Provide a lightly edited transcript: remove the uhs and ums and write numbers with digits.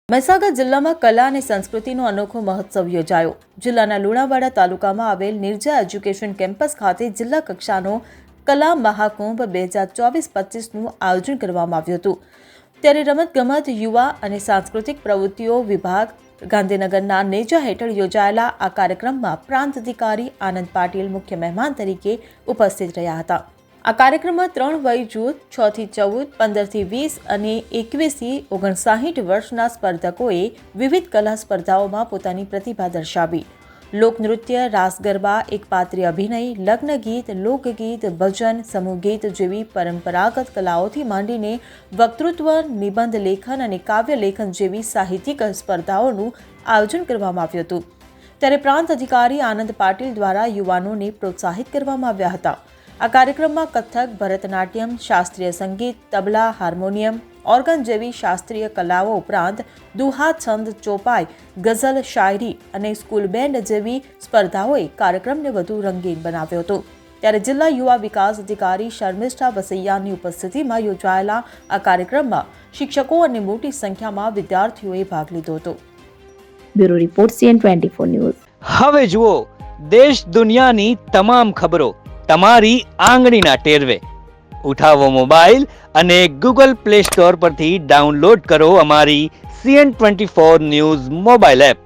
મહીસાગર જિલ્લામાં કલા અને સંસ્કૃતિનો અનોખો મહોત્સવ યોજાયો। જિલ્લાના લુણાવાડા તાલુકામાં આવેલ નિર્જા એજ્યુકેશન કેમ્પસ ખાતે જિલ્લા કક્ષાનો કલા મહાકુંભ 2024-25નું આયોજન કરવામાં આવ્યું હતું। ત્યારે રમતગમત, યુવા અને સાંસ્કૃતિક પ્રવૃત્તિઓ વિભાગ ગાંધીનગરના નેજા હેઠળ યોજાયેલા આ કાર્યક્રમમાં પ્રાંત અધિકારી આનંદ પાટીલ મુખ્ય મહેમાન તરીકે ઉપસ્થિત રહ્યા હતા। આ કાર્યક્રમમાં 3 વય જૂથ 6 થી 14, 15 થી 20 અને 21 થી 59 વર્ષના સ્પર્ધકોએ વિવિધ કલા સ્પર્ધાઓમાં પોતાની પ્રતિભા દર્શાવી। લોકનૃત્ય, રાસ ગરબા, એકપાત્રીય અભિનય, લગ્ન ગીત, લોકગીત, ભજન, સમૂહ ગીત જેવી પરંપરાગત કલાઓથી માંડીને વક્તૃત્વ, નિબંધ લેખન અને કાવ્ય લેખન જેવી સાહિત્યિક સ્પર્ધાઓનું આયોજન કરવામાં આવ્યું હતું। ત્યારે પ્રાંત અધિકારી આનંદ પાટીલ દ્વારા યુવાનોને પ્રોત્સાહિત કરવામાં આવ્યા હતા। આ કાર્યક્રમમાં કથક, ભરતનાટ્યમ, શાસ્ત્રીય સંગીત, તબલા, હાર્મોનિયમ, ઓર્ગન જેવી શાસ્ત્રીય કલાઓ ઉપરાંત દુહા, છંદ, ચોપાઈ, ગઝલ, શાયરી અને સ્કૂલ બેન્ડ જેવી સ્પર્ધાઓએ કાર્યક્રમને વધુ રંગીન બનાવ્યો હતો। ત્યારે જિલ્લા યુવા વિકાસ અધિકારી શર્મિષ્ઠા વસૈયાની ઉપસ્થિતિમાં યોજાયેલા આ કાર્યક્રમમાં શિક્ષકો અને મોટી સંખ્યામાં વિદ્યાર્થીઓએ ભાગ લીધો હતો। Bureau report CN24 news. હવે જુઓ દેશ દુનિયાની તમામ ખબરો તમારી આંગળીના ટેરવે। ઉઠાવો મોબાઈલ અને Google Play Store પરથી ડાઉનલોડ કરો અમારી CN24 ન્યૂઝ મોબાઈલ એપ।